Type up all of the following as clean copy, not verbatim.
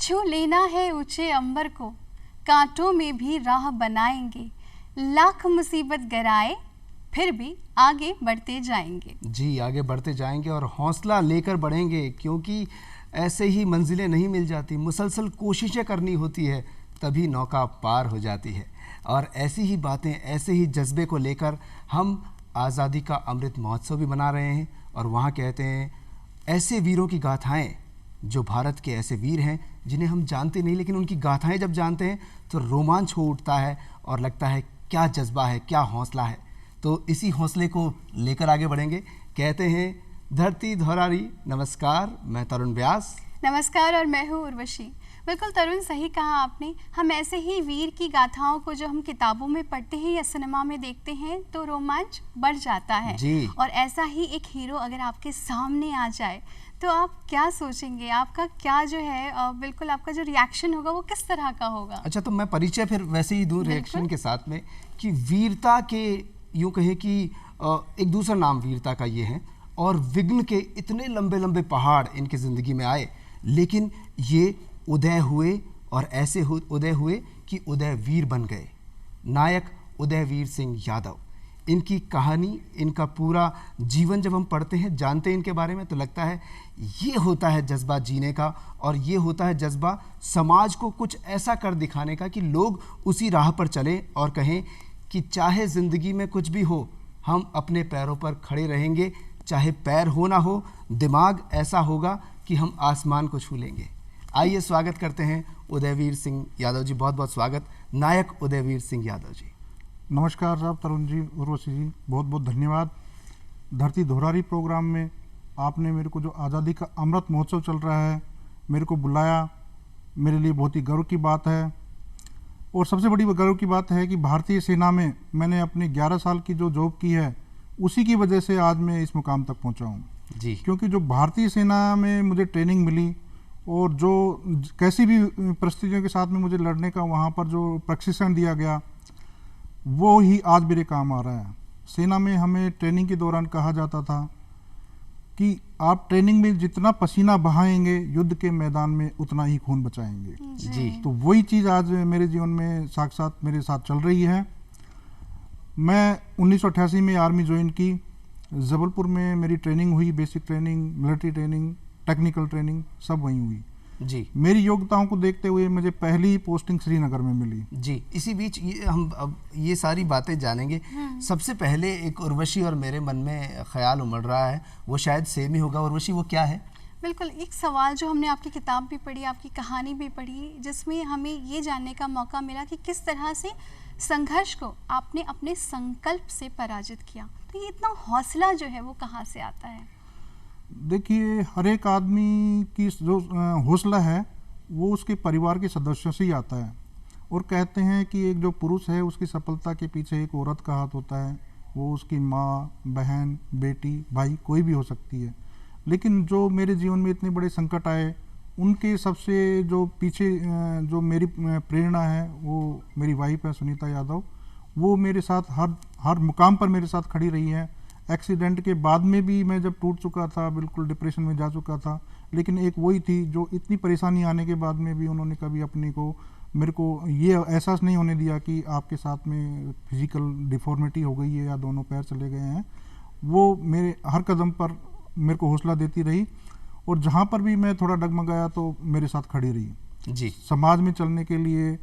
छू लेना है ऊंचे अंबर को, कांटों में भी राह बनाएंगे, लाख मुसीबत गराए फिर भी आगे बढ़ते जाएंगे। जी, आगे बढ़ते जाएंगे और हौसला लेकर बढ़ेंगे, क्योंकि ऐसे ही मंजिलें नहीं मिल जाती, मुसलसल कोशिशें करनी होती है, तभी नौका पार हो जाती है। और ऐसी ही बातें, ऐसे ही जज्बे को लेकर हम आज़ादी का अमृत महोत्सव भी मना रहे हैं। और वहाँ कहते हैं ऐसे वीरों की गाथाएं, जो भारत के ऐसे वीर हैं जिन्हें हम जानते नहीं, लेकिन उनकी गाथाएं जब जानते हैं तो रोमांच हो उठता है और लगता है क्या जज्बा है, क्या हौसला है। तो इसी हौसले को लेकर आगे बढ़ेंगे। कहते हैं धरती धौरारी, नमस्कार, मैं तरुण व्यास। नमस्कार, और मैं हूँ उर्वशी। बिल्कुल तरुण, सही कहा आपने। हम ऐसे ही वीर की गाथाओं को जो हम किताबों में पढ़ते हैं या सिनेमा में देखते हैं तो रोमांच बढ़ जाता है जी। और ऐसा ही एक हीरो अगर आपके सामने आ जाए तो आप क्या सोचेंगे, आपका क्या जो है बिल्कुल आपका जो रिएक्शन होगा वो किस तरह का होगा? अच्छा, तो मैं परिचय फिर वैसे ही दूं रिएक्शन के साथ में कि वीरता के, यूँ कहें कि एक दूसरा नाम वीरता का ये है, और विघ्न के इतने लंबे लंबे पहाड़ इनकी ज़िंदगी में आए, लेकिन ये उदय हुए और ऐसे उदय हुए कि उदय वीर बन गए। नायक उदयवीर सिंह यादव, इनकी कहानी, इनका पूरा जीवन जब हम पढ़ते हैं, जानते हैं इनके बारे में, तो लगता है ये होता है जज्बा जीने का, और ये होता है जज्बा समाज को कुछ ऐसा कर दिखाने का कि लोग उसी राह पर चलें और कहें कि चाहे ज़िंदगी में कुछ भी हो, हम अपने पैरों पर खड़े रहेंगे, चाहे पैर हो ना हो, दिमाग ऐसा होगा कि हम आसमान को छू लेंगे। आइए स्वागत करते हैं उदयवीर सिंह यादव जी। बहुत बहुत स्वागत, नायक उदयवीर सिंह यादव जी। नमस्कार साहब, तरुण जी, उर्वशी जी, बहुत बहुत धन्यवाद। धरती धौरारी प्रोग्राम में आपने मेरे को, जो आज़ादी का अमृत महोत्सव चल रहा है, मेरे को बुलाया, मेरे लिए बहुत ही गर्व की बात है। और सबसे बड़ी गर्व की बात है कि भारतीय सेना में मैंने अपने 11 साल की जो जॉब की है, उसी की वजह से आज मैं इस मुकाम तक पहुंचा हूं जी। क्योंकि जो भारतीय सेना में मुझे ट्रेनिंग मिली और जो कैसी भी परिस्थितियों के साथ में मुझे लड़ने का वहाँ पर जो प्रशिक्षण दिया गया, वो ही आज मेरे काम आ रहा है। सेना में हमें ट्रेनिंग के दौरान कहा जाता था कि आप ट्रेनिंग में जितना पसीना बहाएंगे, युद्ध के मैदान में उतना ही खून बचाएंगे। जी। तो वही चीज़ आज मेरे जीवन में साक्षात मेरे साथ चल रही है। मैं 1988 में आर्मी ज्वाइन की। जबलपुर में मेरी ट्रेनिंग हुई, basic training, military training, technical training, सब वहीं हुई जी। मेरी योग्यताओं को देखते हुए मुझे पहली पोस्टिंग श्रीनगर में मिली। जी, इसी बीच हम अब ये सारी बातें जानेंगे। सबसे पहले एक उर्वशी और मेरे मन में ख्याल उमड़ रहा है, वो शायद सेम ही होगा। उर्वशी, वो क्या है? बिल्कुल, एक सवाल जो हमने आपकी किताब भी पढ़ी, आपकी कहानी भी पढ़ी, जिसमें हमें ये जानने का मौका मिला कि किस तरह से संघर्ष को आपने अपने संकल्प से पराजित किया। तो ये इतना हौसला जो है वो कहाँ से आता है? देखिए, हर एक आदमी की जो हौसला है वो उसके परिवार के सदस्यों से ही आता है। और कहते हैं कि एक जो पुरुष है उसकी सफलता के पीछे एक औरत का हाथ होता है। वो उसकी माँ, बहन, बेटी, भाई, कोई भी हो सकती है। लेकिन जो मेरे जीवन में इतने बड़े संकट आए, उनके सबसे जो पीछे जो मेरी प्रेरणा है वो मेरी वाइफ है सुनीता यादव। वो मेरे साथ हर मुकाम पर मेरे साथ खड़ी रही है। एक्सीडेंट के बाद में भी मैं जब टूट चुका था, बिल्कुल डिप्रेशन में जा चुका था, लेकिन एक वही थी जो इतनी परेशानी आने के बाद में भी उन्होंने कभी अपने को, मेरे को ये एहसास नहीं होने दिया कि आपके साथ में फिजिकल डिफॉर्मिटी हो गई है या दोनों पैर चले गए हैं। वो मेरे हर कदम पर मेरे को हौसला देती रही, और जहाँ पर भी मैं थोड़ा डगमगाया तो मेरे साथ खड़ी रही। जी। समाज में चलने के लिए,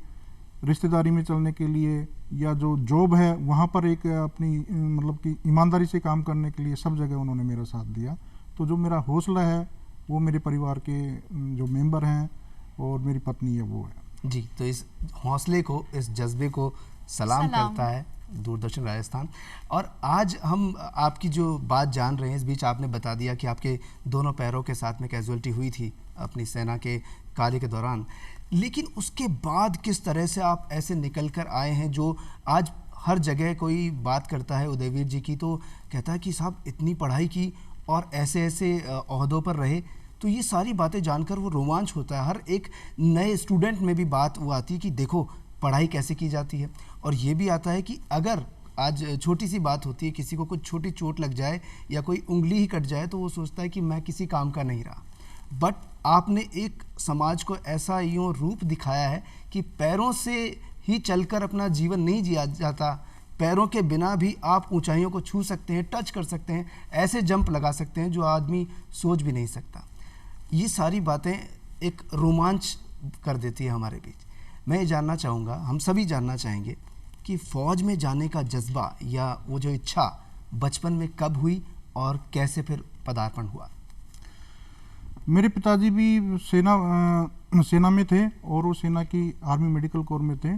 रिश्तेदारी में चलने के लिए, या जो जॉब है वहाँ पर एक अपनी मतलब कि ईमानदारी से काम करने के लिए, सब जगह उन्होंने मेरा साथ दिया। तो जो मेरा हौसला है वो मेरे परिवार के जो मेंबर हैं और मेरी पत्नी है वो है। जी, तो इस हौसले को, इस जज्बे को सलाम करता है दूरदर्शन राजस्थान। और आज हम आपकी जो बात जान रहे हैं, इस बीच आपने बता दिया कि आपके दोनों पैरों के साथ में कैजुअल्टी हुई थी अपनी सेना के कार्य के दौरान, लेकिन उसके बाद किस तरह से आप ऐसे निकल कर आए हैं जो आज हर जगह कोई बात करता है उदयवीर जी की तो कहता है कि साहब इतनी पढ़ाई की और ऐसे ऐसे ओहदों पर रहे। तो ये सारी बातें जानकर वो रोमांच होता है। हर एक नए स्टूडेंट में भी बात वो आती है कि देखो पढ़ाई कैसे की जाती है। और ये भी आता है कि अगर आज छोटी सी बात होती है, किसी को कुछ छोटी चोट लग जाए या कोई उंगली ही कट जाए तो वो सोचता है कि मैं किसी काम का नहीं रहा। बट आपने एक समाज को ऐसा यूँ रूप दिखाया है कि पैरों से ही चलकर अपना जीवन नहीं जिया जाता, पैरों के बिना भी आप ऊंचाइयों को छू सकते हैं, टच कर सकते हैं, ऐसे जंप लगा सकते हैं जो आदमी सोच भी नहीं सकता। ये सारी बातें एक रोमांच कर देती है हमारे बीच। मैं ये जानना चाहूँगा, हम सभी जानना चाहेंगे कि फ़ौज में जाने का जज्बा या वो जो इच्छा बचपन में कब हुई और कैसे फिर पदार्पण हुआ? मेरे पिताजी भी सेना में थे और वो सेना की आर्मी मेडिकल कोर में थे।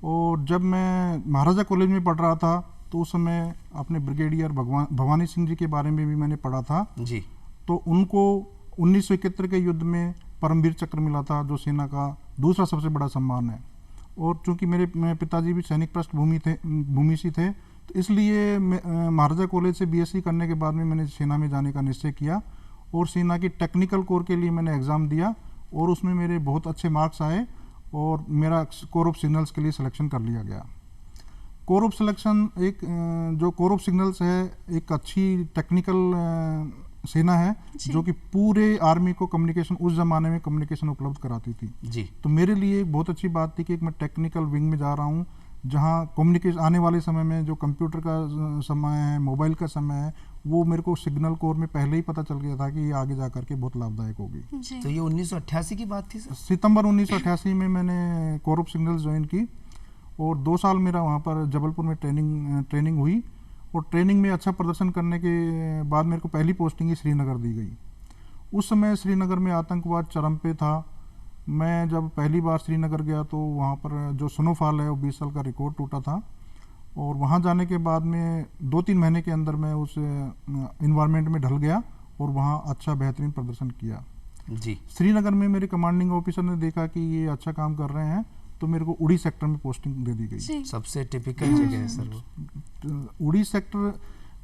और जब मैं महाराजा कॉलेज में पढ़ रहा था तो उस समय अपने ब्रिगेडियर भवानी सिंह जी के बारे में भी मैंने पढ़ा था जी। तो उनको 1971 के युद्ध में परमवीर चक्र मिला था, जो सेना का दूसरा सबसे बड़ा सम्मान है। और चूंकि मेरे पिताजी भी सैनिक पृष्ठभूमि से थे तो इसलिए महाराजा कॉलेज से बीएससी करने के बाद में मैंने सेना में जाने का निश्चय किया और सेना की टेक्निकल कोर के लिए मैंने एग्ज़ाम दिया और उसमें मेरे बहुत अच्छे मार्क्स आए और मेरा कोर ऑफ सिग्नल्स के लिए सिलेक्शन कर लिया गया। कोर ऑफ सिलेक्शन जो कोर ऑफ सिग्नल्स है एक अच्छी टेक्निकल सेना है जो कि पूरे आर्मी को कम्युनिकेशन, उस ज़माने में कम्युनिकेशन उपलब्ध कराती थी जी। तो मेरे लिए एक बहुत अच्छी बात थी कि मैं टेक्निकल विंग में जा रहा हूँ जहाँ कम्युनिकेशन आने वाले समय में जो कंप्यूटर का समय है, मोबाइल का समय है, वो मेरे को सिग्नल कोर में पहले ही पता चल गया था कि ये आगे जा करके बहुत लाभदायक होगी। तो ये 1988 की बात थी सर? सितंबर 1988 में मैंने कोर ऑफ सिग्नल्स ज्वाइन की और 2 साल मेरा वहाँ पर जबलपुर में ट्रेनिंग हुई और ट्रेनिंग में अच्छा प्रदर्शन करने के बाद मेरे को पहली पोस्टिंग ही श्रीनगर दी गई। उस समय श्रीनगर में आतंकवाद चरम पे था। मैं जब पहली बार श्रीनगर गया तो वहाँ पर जो स्नोफॉल है वो 20 साल का रिकॉर्ड टूटा था और वहाँ जाने के बाद में 2-3 महीने के अंदर मैं उस इन्वायरमेंट में ढल गया और वहाँ अच्छा बेहतरीन प्रदर्शन किया जी। श्रीनगर में मेरे कमांडिंग ऑफिसर ने देखा कि ये अच्छा काम कर रहे हैं तो मेरे को उड़ी सेक्टर में पोस्टिंग दे दी गई। सबसे टिपिकल जगह है सर वो। उड़ी सेक्टर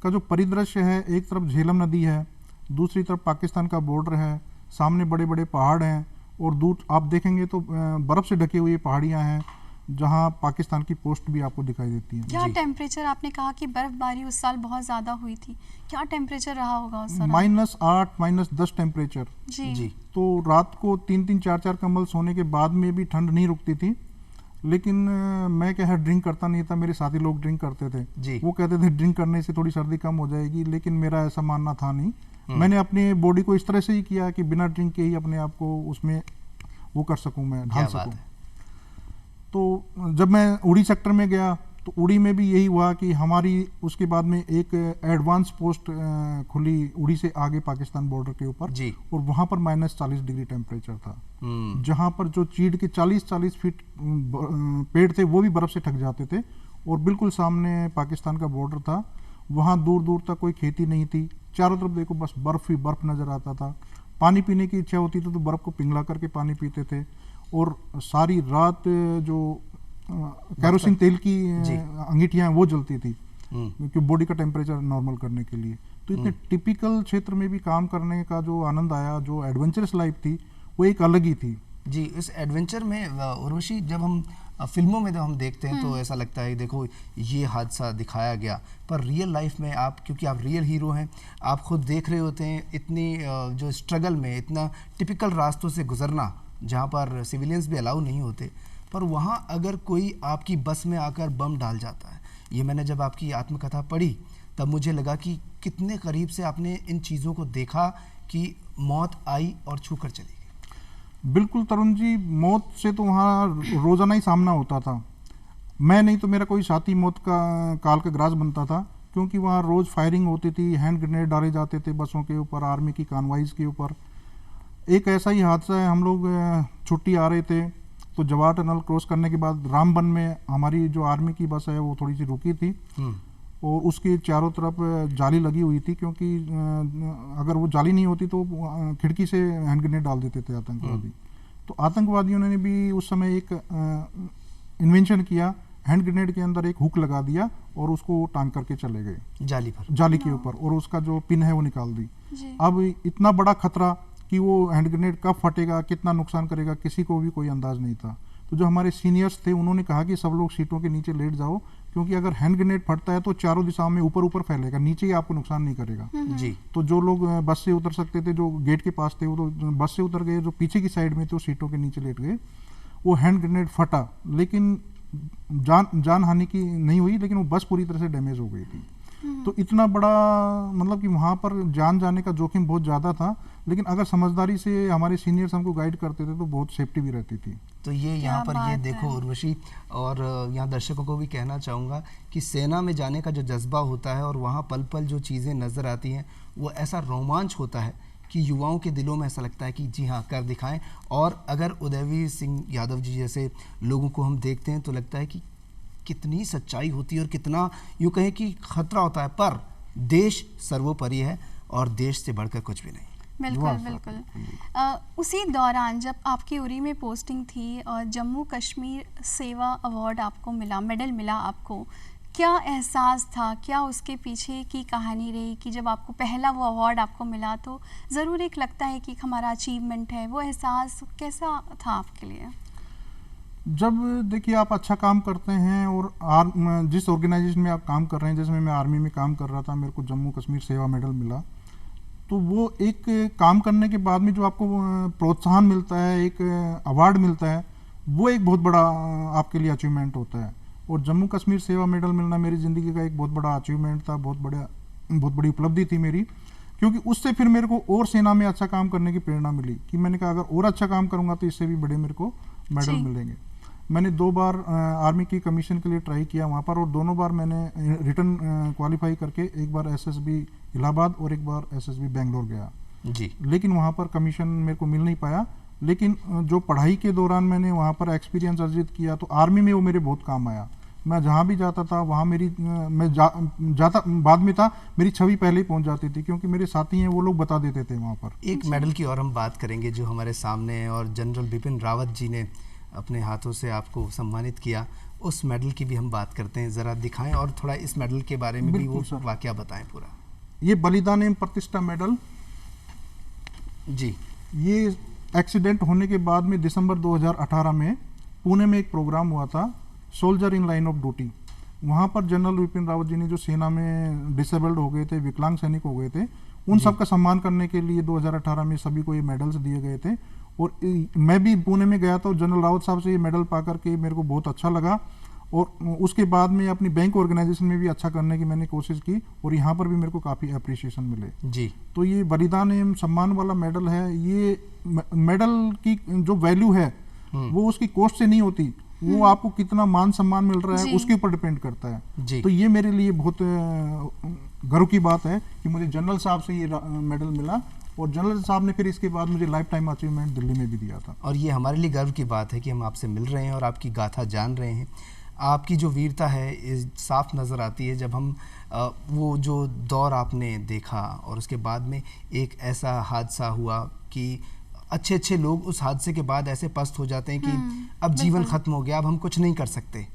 का जो परिदृश्य है, एक तरफ झेलम नदी है, दूसरी तरफ पाकिस्तान का बॉर्डर है, सामने बड़े बड़े पहाड़ हैं और दूर आप देखेंगे तो बर्फ़ से ढकी हुई पहाड़ियाँ हैं जहाँ पाकिस्तान की पोस्ट भी आपको दिखाई देती है। क्या टेम्परेचर, आपने कहा कि बर्फबारी उस साल बहुत ज़्यादा हुई थी, क्या टेम्परेचर रहा होगा उस साल? -8 -10 टेम्परेचर जी। तो रात को 3-3 4-4 कंबल सोने के बाद में भी ठंड नहीं रुकती थी। लेकिन मैं क्या है, ड्रिंक करता नहीं था, मेरे साथी लोग ड्रिंक करते थे जी। वो कहते थे ड्रिंक करने से थोड़ी सर्दी कम हो जाएगी, लेकिन मेरा ऐसा मानना था नहीं। मैंने अपने बॉडी को इस तरह से ही किया कि बिना ड्रिंक के ही अपने आप को उसमें वो कर सकूं, मैं ढाल सकूं। तो जब मैं उड़ी सेक्टर में गया तो उड़ी में भी यही हुआ कि हमारी उसके बाद में एक एडवांस पोस्ट खुली उड़ी से आगे पाकिस्तान बॉर्डर के ऊपर और वहाँ पर -40 डिग्री टेम्परेचर था, जहाँ पर जो चीड़ के 40-40 फीट पेड़ थे वो भी बर्फ़ से ढक जाते थे और बिल्कुल सामने पाकिस्तान का बॉर्डर था। वहाँ दूर दूर तक कोई खेती नहीं थी, चारों तरफ देखो बस बर्फ़ ही बर्फ़ नज़र आता था। पानी पीने की इच्छा होती थी तो बर्फ़ को पिघला करके पानी पीते थे और सारी रात जो कैरोसिन तेल की अंगीठियाँ वो जलती थी क्योंकि बॉडी का टेम्परेचर नॉर्मल करने के लिए। तो इतने टिपिकल क्षेत्र में भी काम करने का जो आनंद आया, जो एडवेंचरस लाइफ थी वो एक अलग ही थी जी। इस एडवेंचर में उर्वशी, जब हम फिल्मों में जब हम देखते हैं तो ऐसा लगता है देखो ये हादसा दिखाया गया, पर रियल लाइफ में आप, क्योंकि आप रियल हीरो हैं, आप खुद देख रहे होते हैं इतनी जो स्ट्रगल में, इतना टिपिकल रास्तों से गुजरना जहाँ पर सिविलियंस भी अलाउ नहीं होते, पर वहाँ अगर कोई आपकी बस में आकर बम डाल जाता है, ये मैंने जब आपकी आत्मकथा पढ़ी तब मुझे लगा कि कितने करीब से आपने इन चीज़ों को देखा कि मौत आई और छू कर चली गई। बिल्कुल तरुण जी, मौत से तो वहाँ रोज़ाना ही सामना होता था। मैं नहीं तो मेरा कोई साथी मौत का काल का ग्रास बनता था, क्योंकि वहाँ रोज़ फायरिंग होती थी, हैंड ग्रेनेड डाले जाते थे बसों के ऊपर, आर्मी की कॉन्वॉइज के ऊपर। एक ऐसा ही हादसा है, हम लोग छुट्टी आ रहे थे तो जवाहर टनल क्रॉस करने के बाद रामबन में हमारी जो आर्मी की बस है वो थोड़ी सी रुकी थी और उसके चारों तरफ जाली लगी हुई थी, क्योंकि अगर वो जाली नहीं होती तो खिड़की से हैंड ग्रेनेड डाल देते थे आतंकवादी। तो आतंकवादियों ने भी उस समय एक इन्वेंशन किया, हैंड ग्रेनेड के अंदर एक हुक लगा दिया और उसको टांग करके चले गए जाली के ऊपर और उसका जो पिन है वो निकाल दी। अब इतना बड़ा खतरा कि वो हैंड ग्रेनेड कब फटेगा, कितना नुकसान करेगा, किसी को भी कोई अंदाज नहीं था। तो जो हमारे सीनियर्स थे उन्होंने कहा कि सब लोग सीटों के नीचे लेट जाओ, क्योंकि अगर हैंड ग्रेनेड फटता है तो चारों दिशाओं में ऊपर ऊपर फैलेगा, नीचे ही आपको नुकसान नहीं करेगा। जी। तो जो लोग बस से उतर सकते थे, जो गेट के पास थे, वो तो बस से उतर गए, जो पीछे की साइड में थे वो सीटों के नीचे लेट गए। वो हैंड ग्रेनेड फटा, लेकिन जान हानि की नहीं हुई, लेकिन वो बस पूरी तरह से डैमेज हो गई थी। तो इतना बड़ा मतलब कि वहाँ पर जान जाने का जोखिम बहुत ज़्यादा था, लेकिन अगर समझदारी से हमारे सीनियर्स हमको गाइड करते थे तो बहुत सेफ्टी भी रहती थी। तो ये यहाँ पर ये बात देखो है। उर्वशी, और यहाँ दर्शकों को भी कहना चाहूँगा कि सेना में जाने का जो जज्बा होता है और वहाँ पल पल जो चीज़ें नज़र आती हैं, वो ऐसा रोमांच होता है कि युवाओं के दिलों में ऐसा लगता है कि जी हाँ कर दिखाएं। और अगर उदयवीर सिंह यादव जी जैसे लोगों को हम देखते हैं तो लगता है कि कितनी सच्चाई होती है और कितना यूँ कहें कि खतरा होता है, पर देश सर्वोपरि है और देश से बढ़कर कुछ भी नहीं। बिल्कुल बिल्कुल। उसी दौरान जब आपकी उरी में पोस्टिंग थी और जम्मू कश्मीर सेवा अवार्ड आपको मिला, मेडल मिला आपको, क्या एहसास था, क्या उसके पीछे की कहानी रही कि जब आपको पहला वो अवार्ड आपको मिला तो ज़रूर एक लगता है कि हमारा अचीवमेंट है, वो एहसास कैसा था आपके लिए? जब देखिए आप अच्छा काम करते हैं और जिस ऑर्गेनाइजेशन में आप काम कर रहे हैं, जैसे मैं आर्मी में काम कर रहा था, मेरे को जम्मू कश्मीर सेवा मेडल मिला, तो वो एक काम करने के बाद में जो आपको प्रोत्साहन मिलता है, एक अवार्ड मिलता है, वो एक बहुत बड़ा आपके लिए अचीवमेंट होता है। और जम्मू कश्मीर सेवा मेडल मिलना मेरी ज़िंदगी का एक बहुत बड़ा अचीवमेंट था, बहुत बड़ी उपलब्धि थी मेरी, क्योंकि उससे फिर मेरे को और सेना में अच्छा काम करने की प्रेरणा मिली कि मैंने कहा अगर और अच्छा काम करूँगा तो इससे भी बड़े मेरे को मेडल मिलेंगे। मैंने 2 बार आर्मी की कमीशन के लिए ट्राई किया वहाँ पर, और दोनों बार मैंने रिटर्न क्वालिफाई करके एक बार एसएसबी इलाहाबाद और एक बार एसएसबी बेंगलोर गया जी। लेकिन वहाँ पर कमीशन मेरे को मिल नहीं पाया। लेकिन जो पढ़ाई के दौरान मैंने वहाँ पर एक्सपीरियंस अर्जित किया तो आर्मी में वो मेरे बहुत काम आया। मैं जहाँ भी जाता था वहाँ जाता बाद में था, मेरी छवि पहले ही पहुँच जाती थी, क्योंकि मेरे साथी हैं वो लोग बता देते थे वहाँ पर। एक मेडल की और हम बात करेंगे जो हमारे सामने है, और जनरल बिपिन रावत जी ने अपने हाथों से आपको सम्मानित किया, उस मेडल की भी हम बात करते हैं। ज़रा दिखाएं और थोड़ा इस मेडल के बारे में भी वो वाकया बताएं पूरा। ये बलिदान एवं प्रतिष्ठा मेडल जी, ये एक्सीडेंट होने के बाद में दिसंबर 2018 में पुणे में एक प्रोग्राम हुआ था, soldier in line of duty. वहाँ पर जनरल बिपिन रावत जी ने जो सेना में डिसेबल्ड हो गए थे, विकलांग सैनिक हो गए थे, उन सब का सम्मान करने के लिए 2018 में सभी को ये मेडल्स दिए गए थे। और मैं भी पुणे में गया था और जनरल रावत साहब से ये मेडल पा करके मेरे को बहुत अच्छा लगा। और उसके बाद में अपनी बैंक ऑर्गेनाइजेशन में भी अच्छा करने की मैंने कोशिश की, और यहाँ पर भी मेरे को काफ़ी अप्रिसिएशन मिले जी। तो ये बलिदान एवं सम्मान वाला मेडल है। ये मेडल की जो वैल्यू है वो उसकी कॉस्ट से नहीं होती, वो आपको कितना मान सम्मान मिल रहा है उसके ऊपर डिपेंड करता है जी। तो ये मेरे लिए बहुत गर्व की बात है कि मुझे जनरल साहब से ये मेडल मिला, और जनरल साहब ने फिर इसके बाद मुझे लाइफ टाइम अचीवमेंट दिल्ली में भी दिया था। और ये हमारे लिए गर्व की बात है कि हम आपसे मिल रहे हैं और आपकी गाथा जान रहे हैं। आपकी जो वीरता है साफ नज़र आती है जब हम वो जो दौर आपने देखा और उसके बाद में एक ऐसा हादसा हुआ कि अच्छे अच्छे लोग उस हादसे के बाद ऐसे पस्त हो जाते हैं कि अब जीवन ख़त्म हो गया, अब हम कुछ नहीं कर सकते,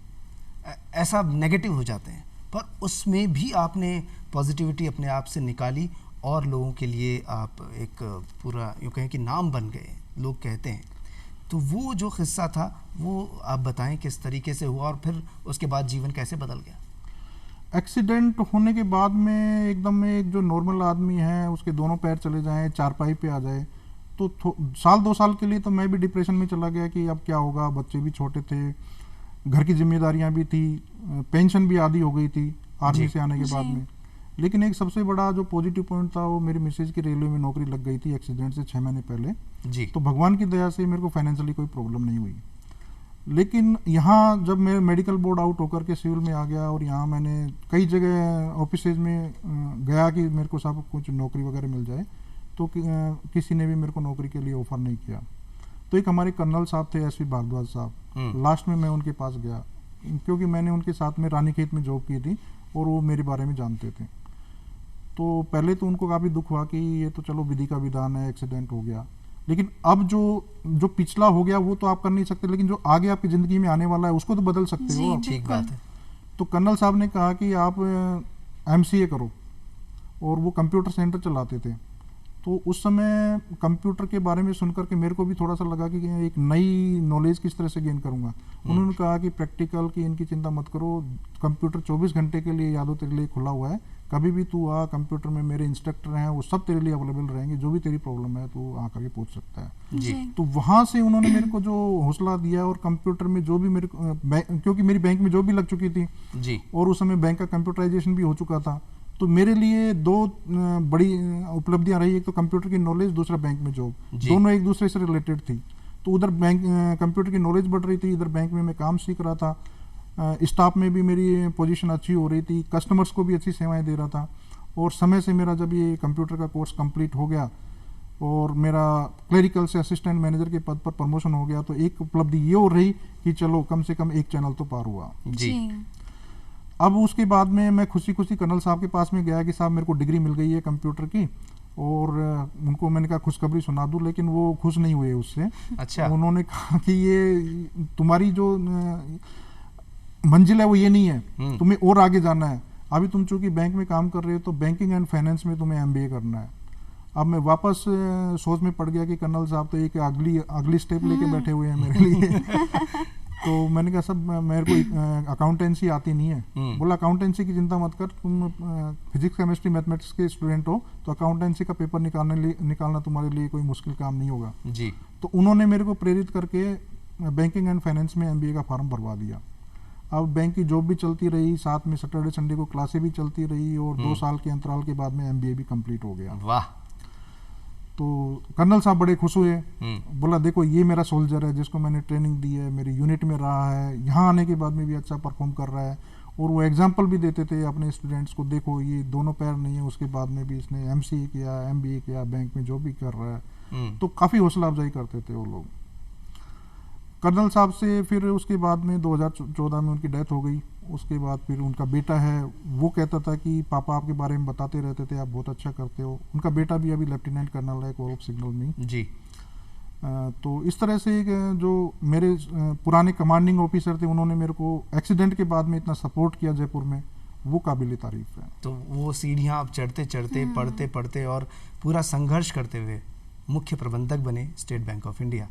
ऐसा नेगेटिव हो जाते हैं। पर उसमें भी आपने पॉजिटिविटी अपने आप से निकाली और लोगों के लिए आप एक पूरा यूँ कहें कि नाम बन गए, लोग कहते हैं। तो वो जो किस्सा था वो आप बताएं किस तरीके से हुआ और फिर उसके बाद जीवन कैसे बदल गया? एक्सीडेंट होने के बाद में एकदम में एक जो नॉर्मल आदमी है उसके दोनों पैर चले जाएं, चारपाई पे आ जाए, तो साल 2 साल के लिए तो मैं भी डिप्रेशन में चला गया कि अब क्या होगा। बच्चे भी छोटे थे, घर की जिम्मेदारियां भी थी, पेंशन भी आधी हो गई थी आर्मी से आने के बाद में। लेकिन एक सबसे बड़ा जो पॉजिटिव पॉइंट था वो मेरी मिसेज की रेलवे में नौकरी लग गई थी एक्सीडेंट से 6 महीने पहले जी। तो भगवान की दया से मेरे को फाइनेंशियली कोई प्रॉब्लम नहीं हुई। लेकिन यहाँ जब मैं मेडिकल बोर्ड आउट होकर के सिविल में आ गया और यहाँ मैंने कई जगह ऑफिसेज में गया कि मेरे को सब कुछ नौकरी वगैरह मिल जाए, तो किसी ने भी मेरे को नौकरी के लिए ऑफर नहीं किया। तो एक हमारे कर्नल साहब थे एसपी भारद्वाज साहब, लास्ट में मैं उनके पास गया क्योंकि मैंने उनके साथ में रानीखेत में जॉब की थी और वो मेरे बारे में जानते थे। तो पहले तो उनको काफ़ी दुख हुआ कि ये तो चलो विधि का विधान है, एक्सीडेंट हो गया, लेकिन अब जो पिछला हो गया वो तो आप कर नहीं सकते, लेकिन जो आगे आपकी ज़िंदगी में आने वाला है उसको तो बदल सकते हो। ठीक बात है। तो कर्नल साहब ने कहा कि आप MCA करो, और वो कंप्यूटर सेंटर चलाते थे। तो उस समय कंप्यूटर के बारे में सुनकर के मेरे को भी थोड़ा सा लगा कि एक नई नॉलेज किस तरह से गेन करूंगा। उन्होंने कहा कि प्रैक्टिकल की इनकी चिंता मत करो, कंप्यूटर 24 घंटे के लिए यादव तेरे लिए खुला हुआ है, कभी भी तू आ, कंप्यूटर में मेरे इंस्ट्रक्टर हैं, वो सब तेरे लिए अवेलेबल रहेंगे, जो भी तेरी प्रॉब्लम है तू आ करके पूछ सकता है। जी तो वहाँ से उन्होंने मेरे को जो हौसला दिया, और कंप्यूटर में जो भी मेरे क्योंकि मेरी बैंक में जॉब भी लग चुकी थी जी और उस समय बैंक का कंप्यूटराइजेशन भी हो चुका था, तो मेरे लिए दो बड़ी उपलब्धियां रही, एक तो कंप्यूटर की नॉलेज, दूसरा बैंक में जॉब, दोनों एक दूसरे से रिलेटेड थी। तो उधर बैंक कंप्यूटर की नॉलेज बढ़ रही थी, इधर बैंक में मैं काम सीख रहा था, स्टाफ में भी मेरी पोजीशन अच्छी हो रही थी, कस्टमर्स को भी अच्छी सेवाएं दे रहा था। और समय से मेरा जब ये कंप्यूटर का कोर्स कंप्लीट हो गया और मेरा क्लरिकल से असिस्टेंट मैनेजर के पद पर प्रमोशन हो गया, तो एक उपलब्धि ये हो रही कि चलो कम से कम एक चैनल तो पार हुआ। जी अब उसके बाद में मैं खुशी खुशी कर्नल साहब के पास में गया कि साहब मेरे को डिग्री मिल गई है कंप्यूटर की, और उनको मैंने कहा खुशखबरी सुना दूं, लेकिन वो खुश नहीं हुए उससे। अच्छा। उन्होंने कहा कि ये तुम्हारी जो मंजिल है वो ये नहीं है, तुम्हें और आगे जाना है। अभी तुम चूंकि बैंक में काम कर रहे हो तो बैंकिंग एंड फाइनेंस में तुम्हें MBA करना है। अब मैं वापस सोच में पड़ गया कि कर्नल साहब तो एक अगली स्टेप लेके बैठे हुए हैं मेरे लिए। तो मैंने कहा सब मेरे को अकाउंटेंसी आती नहीं है। बोला अकाउंटेंसी की चिंता मत कर, तुम फिजिक्स केमिस्ट्री मैथमेटिक्स के स्टूडेंट हो, तो अकाउंटेंसी का पेपर निकालना तुम्हारे लिए कोई मुश्किल काम नहीं होगा। जी। तो उन्होंने मेरे को प्रेरित करके बैंकिंग एंड फाइनेंस में MBA का फॉर्म भरवा दिया। अब बैंक की जॉब भी चलती रही, साथ में सैटरडे संडे को क्लासें भी चलती रही, और 2 साल के अंतराल के बाद में MBA भी कंप्लीट हो गया। वाह। तो कर्नल साहब बड़े खुश हुए, बोला देखो ये मेरा सोल्जर है जिसको मैंने ट्रेनिंग दी है, मेरी यूनिट में रहा है, यहाँ आने के बाद में भी अच्छा परफॉर्म कर रहा है। और वो एग्जाम्पल भी देते थे अपने स्टूडेंट्स को, देखो ये दोनों पैर नहीं है, उसके बाद में भी इसने MCA किया, MBA किया, बैंक में जॉब भी कर रहा है। तो काफ़ी हौसला अफजाई करते थे वो लोग। कर्नल साहब से फिर उसके बाद में 2014 में उनकी डेथ हो गई। उसके बाद फिर उनका बेटा है, वो कहता था कि पापा आपके बारे में बताते रहते थे, आप बहुत अच्छा करते हो। उनका बेटा भी अभी लेफ्टिनेंट कर्नल है कोर ऑफ सिग्नल में। जी। तो इस तरह से जो मेरे पुराने कमांडिंग ऑफिसर थे, उन्होंने मेरे को एक्सीडेंट के बाद में इतना सपोर्ट किया जयपुर में, वो काबिल तारीफ है। तो वो सीढ़ियाँ आप चढ़ते चढ़ते, पढ़ते पढ़ते और पूरा संघर्ष करते हुए मुख्य प्रबंधक बने स्टेट बैंक ऑफ इंडिया,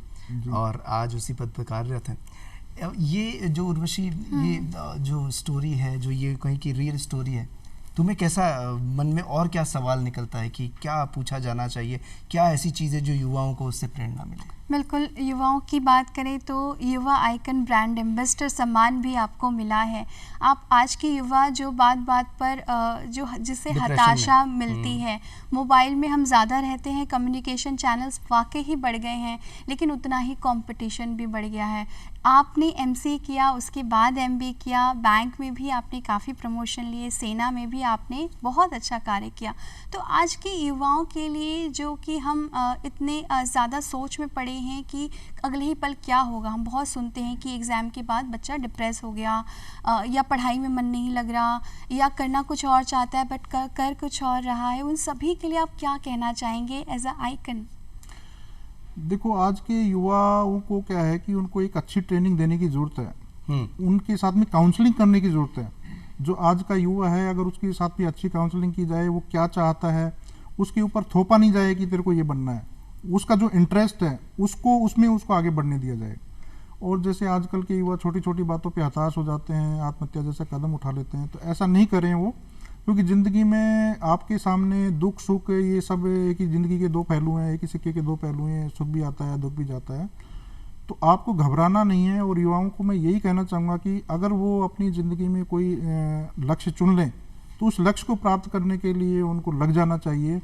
और आज उसी पद पर कार्यरत हैं। ये जो उर्वशी, ये जो स्टोरी है, जो ये कहीं की रियल स्टोरी है, तुम्हें कैसा मन में और क्या सवाल निकलता है कि क्या पूछा जाना चाहिए, क्या ऐसी चीज़ें जो युवाओं को उससे प्रेरणा मिले? बिल्कुल, युवाओं की बात करें तो युवा आइकन ब्रांड एम्बेसडर सम्मान भी आपको मिला है। आप आज के युवा जो बात बात पर जिसे हताशा मिलती है, मोबाइल में हम ज़्यादा रहते हैं, कम्युनिकेशन चैनल्स वाकई ही बढ़ गए हैं, लेकिन उतना ही कंपटीशन भी बढ़ गया है। आपने MCA किया, उसके बाद MBA किया, बैंक में भी आपने काफ़ी प्रमोशन लिए, सेना में भी आपने बहुत अच्छा कार्य किया। तो आज के युवाओं के लिए जो कि हम इतने ज़्यादा सोच में पड़े हैं कि अगले ही पल क्या होगा, हम बहुत सुनते हैं कि एग्ज़ाम के बाद बच्चा डिप्रेस हो गया, या पढ़ाई में मन नहीं लग रहा, या करना कुछ और चाहता है बट कर कुछ और रहा है, उन सभी के लिए आप क्या कहना चाहेंगे एज अ आइकन? देखो आज के युवाओं को क्या है कि उनको एक अच्छी ट्रेनिंग देने की ज़रूरत है, उनके साथ में काउंसलिंग करने की ज़रूरत है। जो आज का युवा है, अगर उसके साथ भी अच्छी काउंसलिंग की जाए, वो क्या चाहता है, उसके ऊपर थोपा नहीं जाए कि तेरे को ये बनना है, उसका जो इंटरेस्ट है उसको आगे बढ़ने दिया जाए। और जैसे आजकल के युवा छोटी छोटी बातों पे हताश हो जाते हैं, आत्महत्या जैसा कदम उठा लेते हैं, तो ऐसा नहीं करें वो, क्योंकि ज़िंदगी में आपके सामने दुख सुख ये सब एक ही ज़िंदगी के 2 पहलू हैं, एक ही सिक्के के 2 पहलू हैं, सुख भी आता है दुख भी जाता है। तो आपको घबराना नहीं है। और युवाओं को मैं यही कहना चाहूँगा कि अगर वो अपनी ज़िंदगी में कोई लक्ष्य चुन लें तो उस लक्ष्य को प्राप्त करने के लिए उनको लग जाना चाहिए।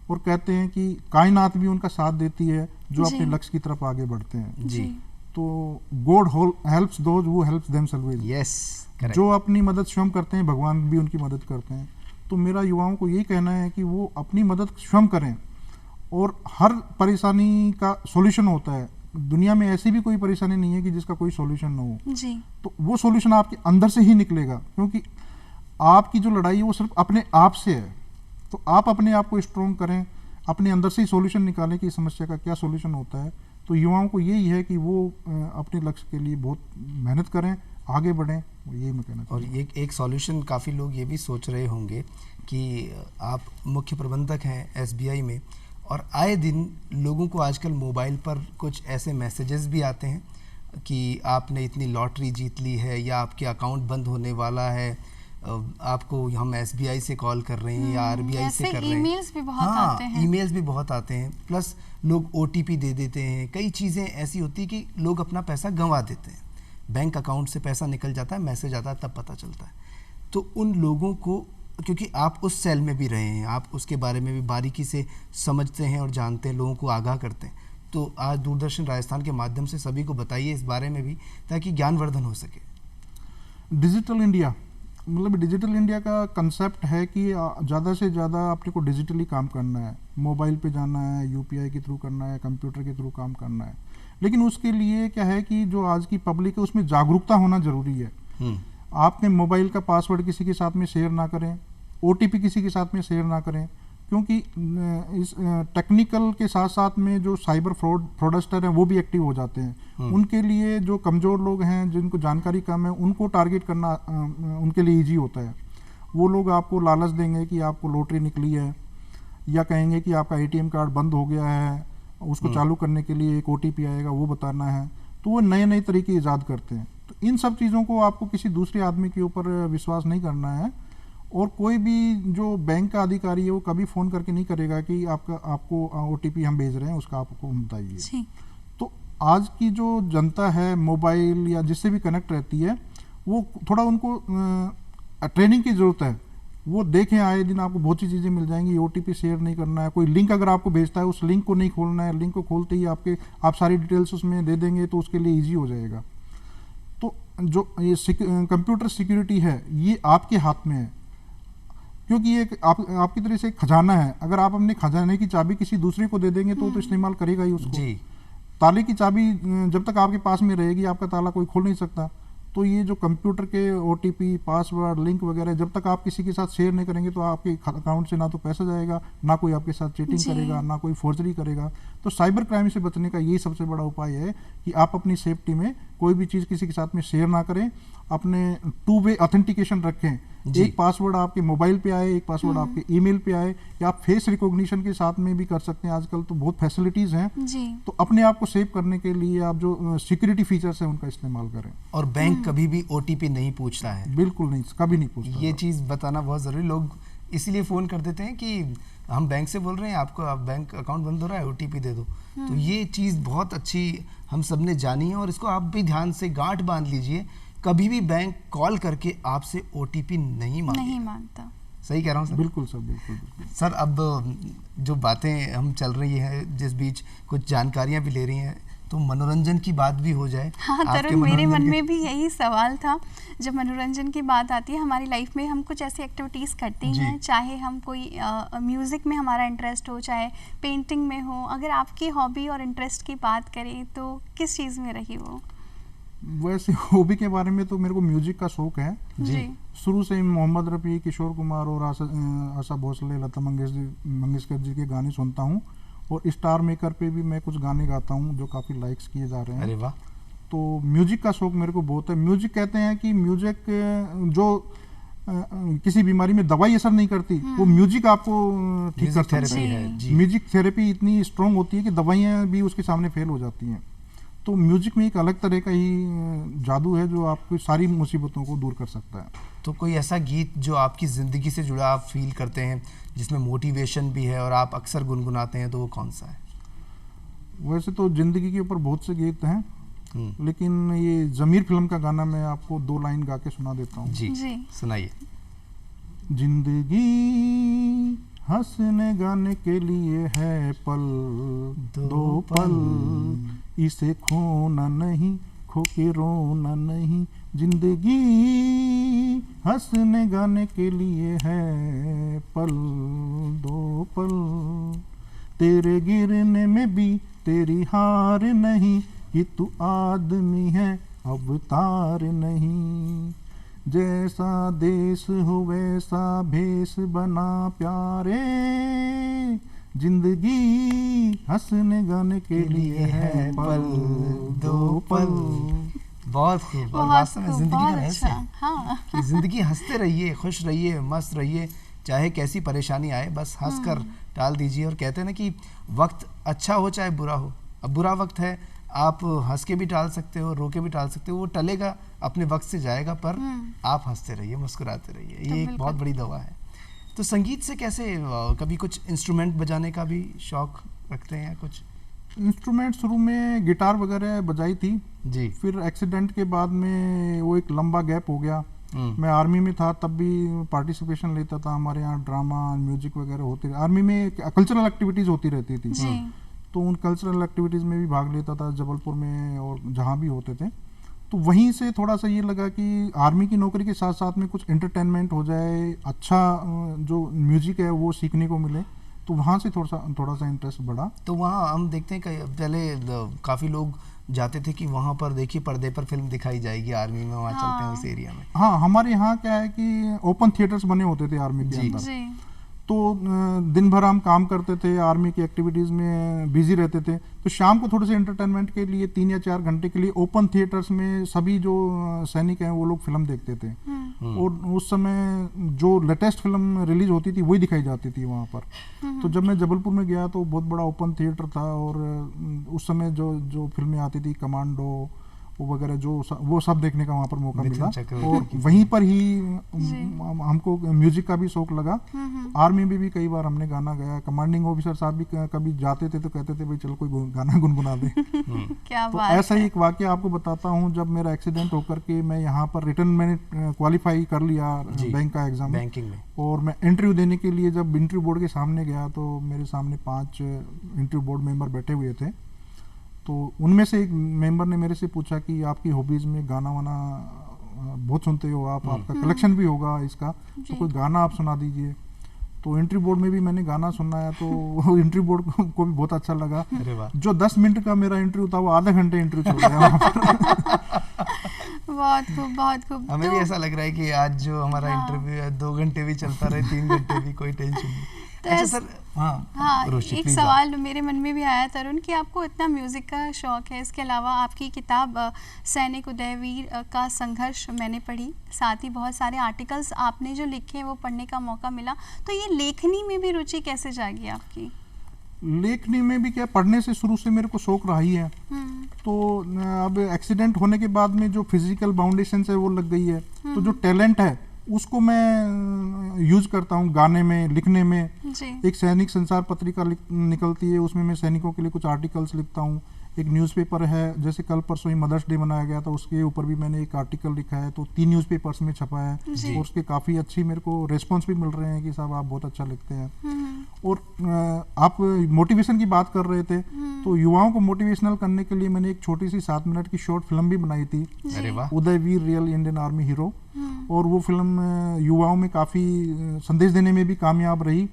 और कहते हैं कि कायनात भी उनका साथ देती है जो अपने लक्ष्य की तरफ आगे बढ़ते हैं। जी। तो God helps those who helps themselves. Yes, जो अपनी मदद स्वयं करते हैं, भगवान भी उनकी मदद करते हैं। तो मेरा युवाओं को यही कहना है कि वो अपनी मदद स्वयं करें, और हर परेशानी का सॉल्यूशन होता है। दुनिया में ऐसी भी कोई परेशानी नहीं है कि जिसका कोई सॉल्यूशन ना हो। जी। तो वो सॉल्यूशन आपके अंदर से ही निकलेगा, क्योंकि आपकी जो लड़ाई है वो सिर्फ अपने आप से है। तो आप अपने आप को स्ट्रॉन्ग करें, अपने अंदर से ही सॉल्यूशन निकालें कि इस समस्या का क्या सॉल्यूशन होता है। तो युवाओं को यही है कि वो अपने लक्ष्य के लिए बहुत मेहनत करें, आगे बढ़ें, यही मैं कहना चाहूँगा। और एक सॉल्यूशन काफ़ी लोग ये भी सोच रहे होंगे कि आप मुख्य प्रबंधक हैं SBI में, और आए दिन लोगों को आजकल मोबाइल पर कुछ ऐसे मैसेजेस भी आते हैं कि आपने इतनी लॉटरी जीत ली है या आपके अकाउंट बंद होने वाला है, आपको हम SBI से कॉल कर रहे हैं या RBI से कर रहे हैं। ईमेल्स भी बहुत आते हैं। ईमेल्स भी बहुत आते हैं, प्लस लोग OTP दे देते हैं। कई चीज़ें ऐसी होती है कि लोग अपना पैसा गंवा देते हैं, बैंक अकाउंट से पैसा निकल जाता है, मैसेज आता है, तब पता चलता है। तो उन लोगों को, क्योंकि आप उस सेल में भी रहे हैं, आप उसके बारे में भी बारीकी से समझते हैं और जानते हैं, लोगों को आगाह करते हैं, तो आज दूरदर्शन राजस्थान के माध्यम से सभी को बताइए इस बारे में भी, ताकि ज्ञानवर्धन हो सके। डिजिटल इंडिया, मतलब डिजिटल इंडिया का कंसेप्ट है कि ज़्यादा से ज़्यादा अपने को डिजिटली काम करना है, मोबाइल पे जाना है, UPI के थ्रू करना है, कंप्यूटर के थ्रू काम करना है। लेकिन उसके लिए क्या है कि जो आज की पब्लिक है उसमें जागरूकता होना ज़रूरी है। आपने मोबाइल का पासवर्ड किसी के साथ में शेयर ना करें, OTP किसी के साथ में शेयर ना करें, क्योंकि इस टेक्निकल के साथ साथ में जो साइबर फ्रॉडस्टर हैं वो भी एक्टिव हो जाते हैं। उनके लिए जो कमज़ोर लोग हैं, जिनको जानकारी कम है, उनको टारगेट करना उनके लिए ईजी होता है। वो लोग आपको लालच देंगे कि आपको लॉटरी निकली है, या कहेंगे कि आपका ATM कार्ड बंद हो गया है, उसको चालू करने के लिए एक OTP आएगा, वो बताना है। तो वो नए नए तरीके ईजाद करते हैं। तो इन सब चीज़ों को आपको किसी दूसरे आदमी के ऊपर विश्वास नहीं करना है। और कोई भी जो बैंक का अधिकारी है वो कभी फ़ोन करके नहीं करेगा कि आपको OTP हम भेज रहे हैं, उसका आपको बताइए। तो आज की जो जनता है मोबाइल या जिससे भी कनेक्ट रहती है, वो थोड़ा उनको ट्रेनिंग की ज़रूरत है। वो देखें, आए दिन आपको बहुत सी चीज़ें मिल जाएंगी। OTP शेयर नहीं करना है, कोई लिंक अगर आपको भेजता है उस लिंक को नहीं खोलना है। लिंक को खोलते ही आप सारी डिटेल्स उसमें दे देंगे तो उसके लिए ईजी हो जाएगा। तो जो ये कंप्यूटर सिक्योरिटी है ये आपके हाथ में है, क्योंकि ये आपकी तरह से खजाना है। अगर आप अपने खजाने की चाबी किसी दूसरे को दे देंगे तो इस्तेमाल करेगा ही उसको। जी। ताले की चाबी जब तक आपके पास में रहेगी, आपका ताला कोई खोल नहीं सकता। तो ये जो कंप्यूटर के OTP, पासवर्ड, लिंक वगैरह जब तक आप किसी के साथ शेयर नहीं करेंगे तो आपके अकाउंट से ना तो पैसा जाएगा, ना कोई आपके साथ चीटिंग करेगा, ना कोई फोर्जरी करेगा। तो साइबर क्राइम से बचने का यही सबसे बड़ा उपाय है कि आप अपनी सेफ्टी में कोई भी चीज़ किसी के साथ में शेयर ना करें। अपने 2 वे ऑथेंटिकेशन रखें। एक पासवर्ड आपके मोबाइल पे आए, एक पासवर्ड आपके ईमेल पे आए, या आप फेस रिकॉग्निशन के साथ में भी कर सकते हैं। आजकल तो बहुत फैसिलिटीज़ हैं जी। तो अपने आप को सेव करने के लिए आप जो सिक्योरिटी फीचर्स हैं उनका इस्तेमाल करें। और बैंक कभी भी OTP नहीं पूछता है, बिल्कुल नहीं, कभी नहीं पूछता। ये चीज़ बताना बहुत ज़रूरी। लोग इसलिए फ़ोन कर देते हैं कि हम बैंक से बोल रहे हैं, आपको आप बैंक अकाउंट बंद हो रहा है, OTP दे दो। तो ये चीज़ बहुत अच्छी हम सब ने जानी है, और इसको आप भी ध्यान से गांठ बांध लीजिए। कभी भी बैंक कॉल करके आपसे OTP नहीं मांगता। सही कह रहा हूँ सर? बिल्कुल सर, बिल्कुल। सर, अब जो बातें हम चल रही हैं, जिस बीच कुछ जानकारियाँ भी ले रही हैं, तो मनोरंजन की बात भी हो जाए। हाँ तरुण, मेरे मन में भी यही सवाल था। जब मनोरंजन की बात आती है हमारी लाइफ में, हम कुछ ऐसी एक्टिविटीज़ करते हैं, चाहे हम कोई म्यूज़िक में हमारा इंटरेस्ट हो, चाहे पेंटिंग में हो। अगर आपकी हॉबी और इंटरेस्ट की बात करें तो किस चीज़ में रही वो? वैसे हॉबी के बारे में तो मेरे को म्यूजिक का शौक है जी। शुरू से। मोहम्मद रफ़ी, किशोर कुमार और आशा भोसले, लता मंगेशकर जी के गाने सुनता हूँ। और स्टार मेकर पे भी मैं कुछ गाने गाता हूँ जो काफ़ी लाइक्स किए जा रहे हैं। अरे वाह। तो म्यूजिक का शौक मेरे को बहुत है। म्यूजिक कहते हैं कि म्यूजिक जो किसी बीमारी में दवाई असर नहीं करती, वो म्यूजिक आपको ठीक कर सकता है। म्यूजिक थेरेपी इतनी स्ट्रांग होती है कि दवाइयाँ भी उसके सामने फेल हो जाती हैं। तो म्यूजिक में एक अलग तरह का ही जादू है जो आपकी सारी मुसीबतों को दूर कर सकता है। तो कोई ऐसा गीत जो आपकी ज़िंदगी से जुड़ा आप फील करते हैं, जिसमें मोटिवेशन भी है और आप अक्सर गुनगुनाते हैं, तो वो कौन सा है? वैसे तो ज़िंदगी के ऊपर बहुत से गीत हैं, लेकिन ये ज़मीर फिल्म का गाना मैं आपको 2 लाइन गा के सुना देता हूँ। जी सुनाइए। जिंदगी हंसने गाने के लिए है पल दो पल, इसे खोना नहीं, खो के रोना नहीं। जिंदगी हंसने गाने के लिए है पल दो पल, तेरे गिरने में भी तेरी हार नहीं, कि तू आदमी है अवतार नहीं। जैसा देश हो वैसा भेष बना प्यारे, जिंदगी हंसने गाने के लिए है पल दो पल। बहुत खूब। और वास्तव में जिंदगी का रहस्य है कि जिंदगी हंसते रहिए, खुश रहिए, मस्त रहिए, चाहे कैसी परेशानी आए बस हंस कर टाल दीजिए। और कहते हैं ना कि वक्त अच्छा हो चाहे बुरा हो, अब बुरा वक्त है आप हंस के भी टाल सकते हो, रो के भी टाल सकते हो, वो टलेगा, अपने वक्त से जाएगा, पर आप हंसते रहिए, मुस्कुराते रहिए, ये एक बहुत बड़ी दवा है। तो संगीत से कैसे कभी कुछ इंस्ट्रूमेंट बजाने का भी शौक रखते हैं या कुछ? इंस्ट्रूमेंट शुरू में गिटार वगैरह बजाई थी जी। फिर एक्सीडेंट के बाद में वो एक लंबा गैप हो गया। मैं आर्मी में था तब भी पार्टिसिपेशन लेता था, हमारे यहाँ ड्रामा म्यूजिक वगैरह होती, आर्मी में कल्चरल एक्टिविटीज़ होती रहती थी, तो उन कल्चरल एक्टिविटीज़ में भी भाग लेता था जबलपुर में और जहाँ भी होते थे। तो वहीं से थोड़ा सा ये लगा कि आर्मी की नौकरी के साथ साथ में कुछ एंटरटेनमेंट हो जाए, अच्छा जो म्यूजिक है वो सीखने को मिले, तो वहाँ से थोड़ा सा इंटरेस्ट बढ़ा। तो वहाँ हम देखते हैं कि पहले काफ़ी लोग जाते थे कि वहाँ पर देखिए पर्दे पर फिल्म दिखाई जाएगी आर्मी में, वहाँ चलते हैं उस एरिया में। हाँ, हमारे यहाँ क्या है कि ओपन थिएटर्स बने होते थे आर्मी के अंदर, तो दिन भर हम काम करते थे, आर्मी की एक्टिविटीज़ में बिजी रहते थे, तो शाम को थोड़े से एंटरटेनमेंट के लिए 3 या 4 घंटे के लिए ओपन थिएटर्स में सभी जो सैनिक हैं वो लोग फिल्म देखते थे। और उस समय जो लेटेस्ट फिल्म रिलीज होती थी वही दिखाई जाती थी वहाँ पर। तो जब मैं जबलपुर में गया तो बहुत बड़ा ओपन थिएटर था, और उस समय जो फिल्में आती थी कमांडो वो वगैरह वो सब देखने का वहाँ पर मौका मिला। और वहीं पर ही हमको म्यूजिक का भी शौक लगा। आर्मी में भी कई बार हमने गाना गाया, कमांडिंग ऑफिसर साहब भी कभी जाते थे तो कहते थे भाई चलो कोई गाना गुनगुना दे। क्या तो बात ऐसा ही एक वाक्य आपको बताता हूँ। जब मेरा एक्सीडेंट होकर के मैं यहाँ पर रिटर्न मैंने क्वालिफाई कर लिया बैंक का एग्जाम बैंकिंग में, और मैं इंटरव्यू देने के लिए जब इंटरव्यू बोर्ड के सामने गया तो मेरे सामने 5 इंटरव्यू बोर्ड मेंबर बैठे हुए थे। तो उनमें से एक मेंबर ने मेरे से पूछा कि आपकी हॉबीज में गाना वाना बहुत सुनते हो आप, आपका कलेक्शन भी होगा इसका, तो कोई गाना आप सुना दीजिए। तो इंटरव्यू बोर्ड में भी मैंने गाना सुनाया, तो इंटरव्यू बोर्ड को भी बहुत अच्छा लगा। जो 10 मिनट का मेरा इंटरव्यू था वो आधा घंटे इंटरव्यू चल गया वहाँ पर। बहुत खूब, बहुत खूब। हमें भी ऐसा लग रहा है कि आज जो हमारा इंटरव्यू है 2 घंटे भी चलता रहे, 3 घंटे भी, कोई टेंशन नहीं। अच्छा सर, हाँ, एक सवाल मेरे मन में भी आया तरुण कि आपको इतना म्यूज़िक का शौक है, इसके अलावा आपकी किताब सैनिक उदयवीर का संघर्ष मैंने पढ़ी, साथ ही बहुत सारे आर्टिकल्स आपने जो लिखे हैं वो पढ़ने का मौका मिला, तो ये लेखनी में भी रुचि कैसे जागी आपकी? लेखनी में भी क्या, पढ़ने से शुरू से मेरे को शौक रहा ही है। तो अब एक्सीडेंट होने के बाद में जो फिजिकल बाउंडेशन है वो लग गई है, तो जो टैलेंट है उसको मैं यूज करता हूँ गाने में, लिखने में। एक सैनिक संसार पत्रिका निकलती है, उसमें मैं सैनिकों के लिए कुछ आर्टिकल्स लिखता हूँ। एक न्यूज़पेपर है, जैसे कल परसों ही मदर्स डे मनाया गया था, उसके ऊपर भी मैंने एक आर्टिकल लिखा है, तो 3 न्यूज़पेपर्स में छपा है, और उसके काफ़ी अच्छी मेरे को रेस्पॉन्स भी मिल रहे हैं कि साहब आप बहुत अच्छा लिखते हैं। और आप मोटिवेशन की बात कर रहे थे, तो युवाओं को मोटिवेशनल करने के लिए मैंने एक छोटी सी 7 मिनट की शॉर्ट फिल्म भी बनाई थी, Udayveer real Indian army hero, और वो फिल्म युवाओं में काफ़ी संदेश देने में भी कामयाब रही।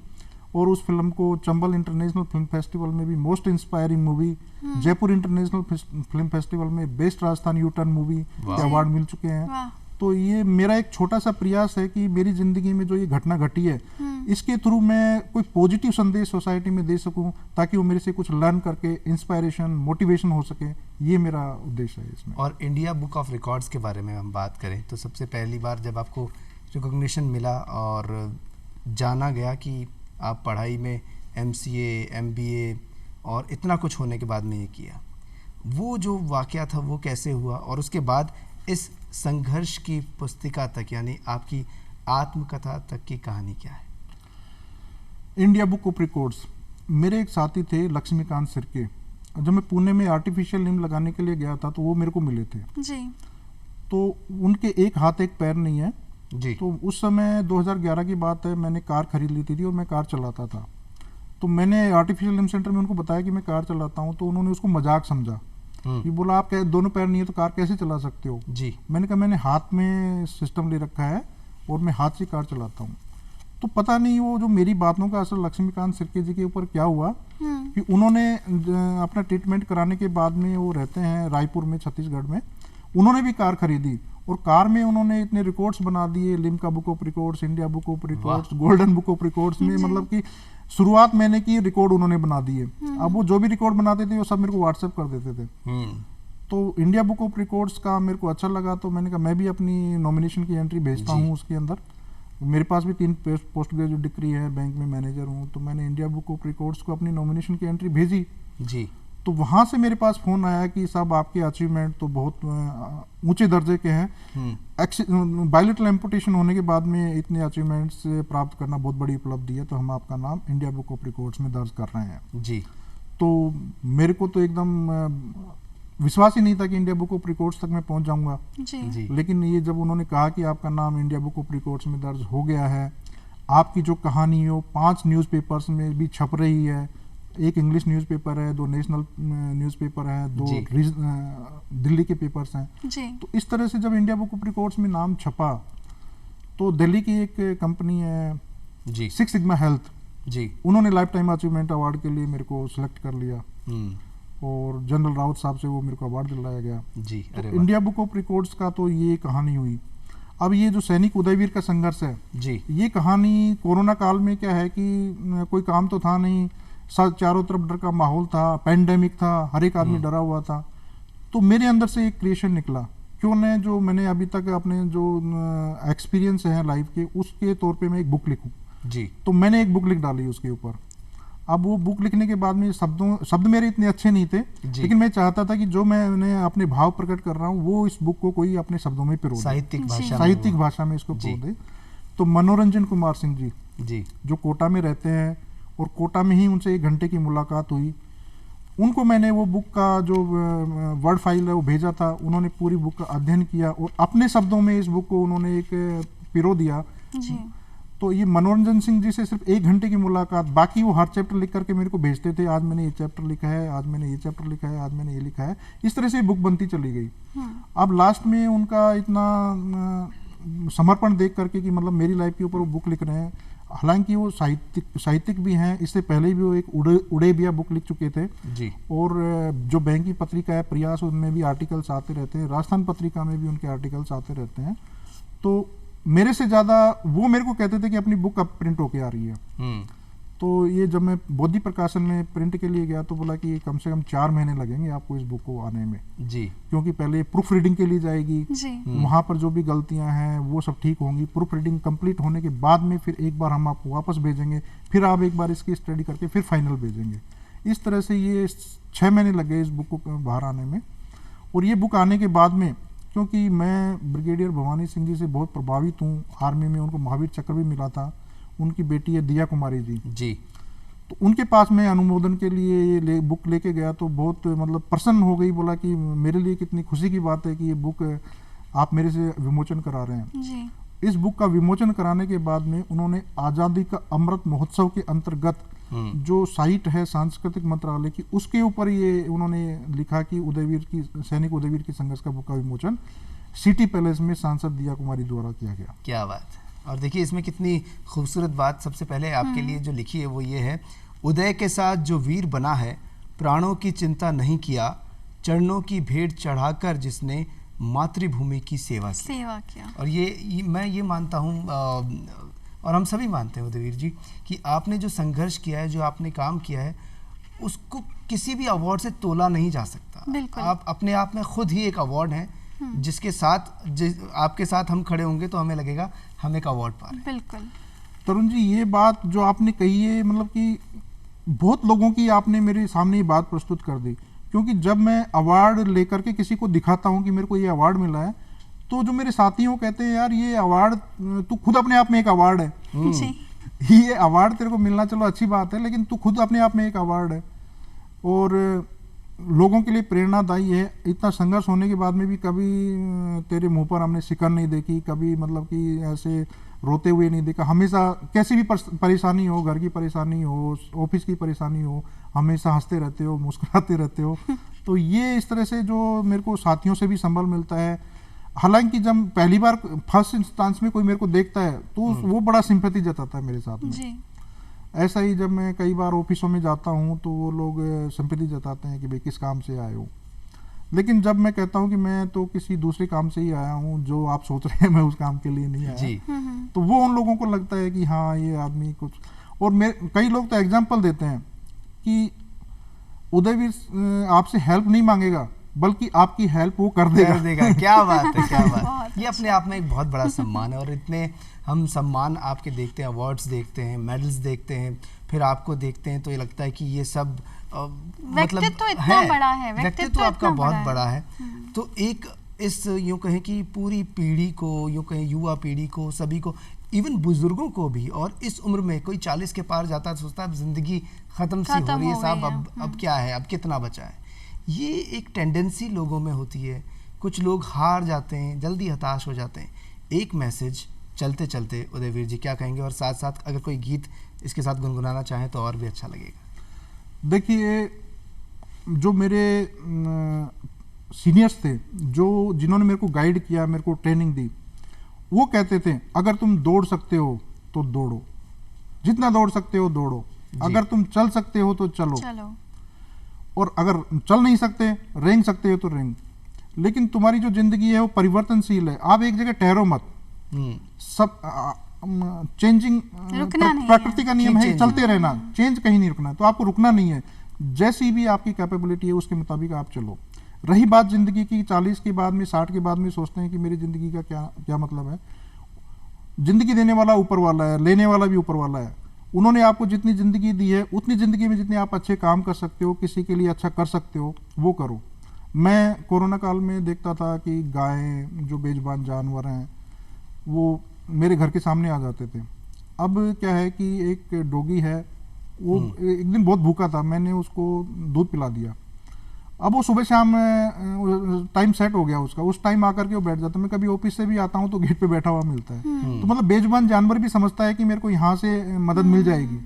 और उस फिल्म को चंबल इंटरनेशनल फिल्म फेस्टिवल में भी most inspiring movie, Jaipur international film festival में best Rajasthan U turn movie के अवार्ड मिल चुके हैं। तो ये मेरा एक छोटा सा प्रयास है कि मेरी जिंदगी में जो ये घटना घटी है, इसके थ्रू मैं कोई पॉजिटिव संदेश सोसाइटी में दे सकूं, ताकि वो मेरे से कुछ लर्न करके इंस्पायरेशन, मोटिवेशन हो सके। ये मेरा उद्देश्य है इसमें। और इंडिया बुक ऑफ रिकॉर्ड्स के बारे में हम बात करें तो सबसे पहली बार जब आपको रिकॉग्निशन मिला और जाना गया कि आप पढ़ाई में MCA, MBA और इतना कुछ होने के बाद में ये किया, वो जो वाकया था वो कैसे हुआ, और उसके बाद इस संघर्ष की पुस्तिका तक यानी आपकी आत्मकथा तक की कहानी क्या है? इंडिया बुक ऑफ रिकॉर्ड्स, मेरे एक साथी थे लक्ष्मीकांत सिरके, जब मैं पुणे में आर्टिफिशियल लिम्ब लगाने के लिए गया था तो वो मेरे को मिले थे जी। तो उनके एक हाथ एक पैर नहीं है जी। तो उस समय 2011 की बात है, मैंने कार खरीद ली थी और मैं कार चलाता था। तो मैंने आर्टिफिशियल लिम्ब सेंटर में उनको बताया कि मैं कार चलाता हूँ, तो उन्होंने उसको मजाक समझा। ये बोला आप दोनों पैर नहीं है तो कार कैसे चला सकते हो? जी। मैंने कहा मैंने हाथ में सिस्टम ले रखा है और मैं हाथ से कार चलाता हूँ। तो पता नहीं वो जो मेरी बातों का असर लक्ष्मीकांत सिरके जी के ऊपर क्या हुआ कि उन्होंने अपना ट्रीटमेंट कराने के बाद में, वो रहते हैं रायपुर में छत्तीसगढ़ में, उन्होंने भी कार खरीदी और कार में उन्होंने इतने रिकॉर्ड्स बना दिए, Limca book of records, India book of records, golden book of records में, मतलब कि शुरुआत मैंने की, रिकॉर्ड उन्होंने बना दिए। अब वो जो भी रिकॉर्ड बनाते थे वो सब मेरे को व्हाट्सएप कर देते थे। तो इंडिया बुक ऑफ रिकॉर्ड्स का मेरे को अच्छा लगा, तो मैंने कहा मैं भी अपनी नॉमिनेशन की एंट्री भेजता हूँ उसके अंदर। मेरे पास भी 3 पोस्ट ग्रेजुएट डिग्री है, बैंक में मैनेजर हूँ। तो मैंने इंडिया बुक ऑफ रिकॉर्ड्स को अपनी नॉमिनेशन की एंट्री भेजी। जी। तो वहाँ से मेरे पास फ़ोन आया कि साहब आपके अचीवमेंट तो बहुत ऊंचे दर्जे के हैं, बायलेटरल एम्पुटेशन होने के बाद में इतने अचीवमेंट्स प्राप्त करना बहुत बड़ी उपलब्धि है, तो हम आपका नाम इंडिया बुक ऑफ रिकॉर्ड्स में दर्ज कर रहे हैं। जी। तो मेरे को तो एकदम विश्वास ही नहीं था कि इंडिया बुक ऑफ रिकॉर्ड्स तक मैं पहुंच जाऊंगा। जी। लेकिन ये जब उन्होंने कहा कि आपका नाम इंडिया बुक ऑफ रिकॉर्ड्स में दर्ज हो गया है, आपकी जो कहानी हो 5 न्यूज़पेपर्स में भी छप रही है, एक इंग्लिश न्यूज़पेपर है, 2 नेशनल न्यूज़पेपर है, 2 दिल्ली के पेपर्स हैं। जी। तो इस तरह से जब इंडिया बुक ऑफ रिकॉर्ड्स में नाम छपा तो दिल्ली की एक कंपनी है जी। 6 सिग्मा हेल्थ, जी। उन्होंने लाइफ टाइम अचीवमेंट अवार्ड के लिए मेरे को सिलेक्ट कर लिया और जनरल रावत साहब से वो मेरे को अवार्ड दिलाया गया। जी। तो अरे इंडिया बुक ऑफ रिकॉर्ड्स का तो ये कहानी हुई। अब ये जो सैनिक उदयवीर का संघर्ष है, जी। ये कहानी कोरोना काल में क्या है कि कोई काम तो था नहीं, चारों तरफ डर का माहौल था, पैंडेमिक था, हर एक आदमी डरा हुआ था। तो मेरे अंदर से एक क्रिएशन निकला, क्यों न जो मैंने अभी तक अपने जो एक्सपीरियंस है लाइफ के, उसके तौर पे मैं एक बुक लिखूं। जी। तो मैंने एक बुक लिख डाली उसके ऊपर। अब वो बुक लिखने के बाद में शब्द मेरे इतने अच्छे नहीं थे, लेकिन मैं चाहता था कि जो मैंने अपने भाव प्रकट कर रहा हूँ वो इस बुक को कोई अपने शब्दों में पिरो दे, साहित्यिक भाषा में इसको पिरो दे। तो मनोरंजन कुमार सिंह जी जो कोटा में रहते हैं, और कोटा में ही उनसे 1 घंटे की मुलाकात हुई, उनको मैंने वो बुक का जो वर्ड फाइल है वो भेजा था। उन्होंने पूरी बुक का अध्ययन किया और अपने शब्दों में इस बुक को उन्होंने एक पिरो दिया। जी। तो ये मनोरंजन सिंह जी से सिर्फ 1 घंटे की मुलाकात, बाकी वो हर चैप्टर लिख करके मेरे को भेजते थे, आज मैंने ये चैप्टर लिखा है, आज मैंने ये चैप्टर लिखा है, आज मैंने ये लिखा है। इस तरह से बुक बनती चली गई। अब लास्ट में उनका इतना समर्पण देख करके कि मतलब मेरी लाइफ के ऊपर वो बुक लिख रहे हैं, हालांकि वो साहित्यिक भी हैं, इससे पहले भी वो एक उड़े बिया बुक लिख चुके थे जी। और जो बैंक की पत्रिका है प्रयास, उनमें भी आर्टिकल्स आते रहते हैं, राजस्थान पत्रिका में भी उनके आर्टिकल्स आते रहते हैं। तो मेरे से ज़्यादा वो मेरे को कहते थे कि अपनी बुक अब प्रिंट होके आ रही है। तो ये जब मैं बोधि प्रकाशन में प्रिंट के लिए गया तो बोला कि कम से कम 4 महीने लगेंगे आपको इस बुक को आने में जी, क्योंकि पहले प्रूफ रीडिंग के लिए जाएगी, वहाँ पर जो भी गलतियाँ हैं वो सब ठीक होंगी। प्रूफ रीडिंग कंप्लीट होने के बाद में फिर एक बार हम आपको वापस भेजेंगे, फिर आप एक बार इसकी स्टडी करके फिर फाइनल भेजेंगे। इस तरह से ये 6 महीने लग गए इस बुक को बाहर आने में। और ये बुक आने के बाद में, क्योंकि मैं ब्रिगेडियर भवानी सिंह जी से बहुत प्रभावित हूँ, आर्मी में उनको महावीर चक्र भी मिला था, उनकी बेटी है दिया कुमारी जी, तो उनके पास मैं अनुमोदन के लिए ये बुक लेके गया तो बहुत मतलब प्रसन्न हो गई, बोला कि मेरे लिए कितनी खुशी की बात है कि ये बुक आप मेरे से विमोचन करा रहे हैं जी। इस बुक का विमोचन कराने के बाद में उन्होंने आज़ादी का अमृत महोत्सव के अंतर्गत जो साइट है सांस्कृतिक मंत्रालय की, उसके ऊपर ये उन्होंने लिखा कि उदयवीर की सैनिक उदयवीर की संघर्ष का बुक का विमोचन सिटी पैलेस में सांसद दिया कुमारी द्वारा किया गया। क्या बात है। और देखिए इसमें कितनी खूबसूरत बात सबसे पहले आपके लिए जो लिखी है वो ये है, उदय के साथ जो वीर बना है, प्राणों की चिंता नहीं किया, चरणों की भेंट चढ़ाकर जिसने मातृभूमि की सेवा किया। और ये मैं ये मानता हूँ और हम सभी मानते हैं उदयवीर जी कि आपने जो संघर्ष किया है, जो आपने काम किया है, उसको किसी भी अवार्ड से तोला नहीं जा सकता। आप अपने आप में खुद ही एक अवार्ड हैं, जिसके साथ आपके साथ हम खड़े होंगे तो हमें लगेगा हम एक अवार्ड पा रहे हैं। बिल्कुल तरुण जी, ये बात जो आपने कही है, मतलब कि बहुत लोगों की आपने मेरे सामने ये बात प्रस्तुत कर दी, क्योंकि जब मैं अवार्ड लेकर के किसी को दिखाता हूँ कि मेरे को ये अवार्ड मिला है, तो जो मेरे साथी हो कहते हैं यार ये अवार्ड तू खुद अपने आप में एक अवार्ड है। ये अवार्ड तेरे को मिलना चलो अच्छी बात है, लेकिन तू खुद अपने आप में एक अवार्ड है और लोगों के लिए प्रेरणादायी है। इतना संघर्ष होने के बाद में भी कभी तेरे मुंह पर हमने शिकन नहीं देखी, कभी मतलब कि ऐसे रोते हुए नहीं देखा। हमेशा कैसी भी परेशानी हो, घर की परेशानी हो, ऑफिस की परेशानी हो, हमेशा हंसते रहते हो, मुस्कुराते रहते हो। तो ये इस तरह से जो मेरे को साथियों से भी संबल मिलता है। हालांकि जब पहली बार फर्स्ट इंस्टांस में कोई मेरे को देखता है तो वो बड़ा सिंपैथी जताता है मेरे साथ में जी। ऐसा ही जब मैं कई बार ऑफिसों में जाता हूँ तो वो लोग सिंपैथी जताते हैं कि भाई किस काम से आए हो, लेकिन जब मैं कहता हूँ कि मैं तो किसी दूसरे काम से ही आया हूँ, जो आप सोच रहे हैं मैं उस काम के लिए नहीं आया जी। तो वो उन लोगों को लगता है कि हाँ ये आदमी कुछ। और कई लोग तो एग्जाम्पल देते हैं कि उदयवीर आपसे हेल्प नहीं मांगेगा, बल्कि आपकी हेल्प वो कर देगा। कर देगा। क्या बात है, क्या बात। बहुत ये अपने आप में एक बहुत बड़ा सम्मान है, और इतने हम सम्मान आपके देखते हैं, अवार्ड्स देखते हैं, मेडल्स देखते हैं, फिर आपको देखते हैं तो ये लगता है कि ये सब व्यक्तित्व इतना बड़ा है, व्यक्तित्व आपका इतना बहुत बड़ा है। तो एक इस यूँ कहें कि पूरी पीढ़ी को, यूँ कहें युवा पीढ़ी को, सभी को, इवन बुजुर्गों को भी, और इस उम्र में कोई 40 के पार जाता है तो सोचता है अब जिंदगी खत्म सी हो रही है साहब, अब क्या है, अब कितना बचा है। ये एक टेंडेंसी लोगों में होती है, कुछ लोग हार जाते हैं, जल्दी हताश हो जाते हैं। एक मैसेज चलते चलते उदयवीर जी क्या कहेंगे, और साथ साथ अगर कोई गीत इसके साथ गुनगुनाना चाहें तो और भी अच्छा लगेगा। देखिए, जो मेरे सीनियर्स थे, जिन्होंने मेरे को गाइड किया, मेरे को ट्रेनिंग दी, वो कहते थे अगर तुम दौड़ सकते हो तो दौड़ो, जितना दौड़ सकते हो दौड़ो, अगर तुम चल सकते हो तो चलो, और अगर चल नहीं सकते, रेंग सकते हो तो रेंग, लेकिन तुम्हारी जो जिंदगी है वो परिवर्तनशील है, आप एक जगह ठहरो मत। सब चेंजिंग प्रकृति का नियम है, चलते रहना, चेंज कहीं नहीं रुकना, तो आपको रुकना नहीं है। जैसी भी आपकी कैपेबिलिटी है उसके मुताबिक आप चलो। रही बात जिंदगी की, 40 के बाद में, 60 के बाद में सोचते हैं कि मेरी जिंदगी का क्या मतलब है। जिंदगी देने वाला ऊपर वाला है, लेने वाला भी ऊपर वाला है। उन्होंने आपको जितनी जिंदगी दी है, उतनी जिंदगी में जितने आप अच्छे काम कर सकते हो, किसी के लिए अच्छा कर सकते हो, वो करो। मैं कोरोना काल में देखता था कि गायें, जो बेजुबान जानवर हैं, वो मेरे घर के सामने आ जाते थे। अब क्या है कि एक डॉगी है, वो एक दिन बहुत भूखा था, मैंने उसको दूध पिला दिया। अब वो सुबह शाम टाइम सेट हो गया उसका, उस टाइम आकर के वो बैठ जाता है। मैं कभी ऑफिस से भी आता हूँ तो गेट पे बैठा हुआ मिलता है। तो मतलब बेजुबान जानवर भी समझता है कि मेरे को यहाँ से मदद मिल जाएगी।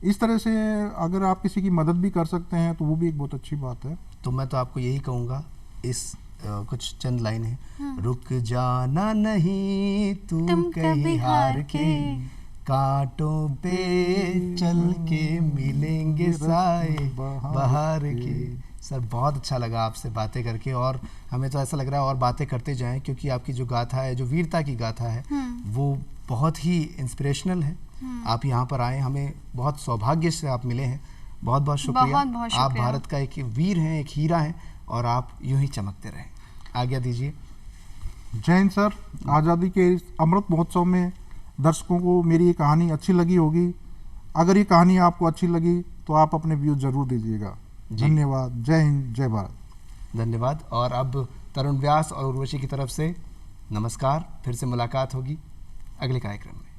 इस तरह से अगर आप किसी की मदद भी कर सकते हैं तो वो भी एक बहुत अच्छी बात है। तो मैं तो आपको यही कहूँगा, इस कुछ चंद लाइन है। रुक जाना नहीं तू कहीं हार के, कांटों पे चल के मिलेंगे साए बहार के। सर बहुत अच्छा लगा आपसे बातें करके, और हमें तो ऐसा लग रहा है और बातें करते जाएं, क्योंकि आपकी जो गाथा है, जो वीरता की गाथा है, वो बहुत ही इंस्पिरेशनल है। आप यहाँ पर आए, हमें बहुत सौभाग्य से आप मिले हैं। बहुत बहुत शुक्रिया। आप भारत का एक वीर हैं, एक हीरा हैं, और आप यूं ही चमकते रहें। आज्ञा दीजिए। जय हिंद सर। आज़ादी के इस अमृत महोत्सव में दर्शकों को मेरी ये कहानी अच्छी लगी होगी। अगर ये कहानी आपको अच्छी लगी तो आप अपने व्यूज जरूर दीजिएगा। धन्यवाद। जय हिंद, जय भारत। धन्यवाद। और अब तरुण व्यास और उर्वशी की तरफ से नमस्कार। फिर से मुलाकात होगी अगले कार्यक्रम में।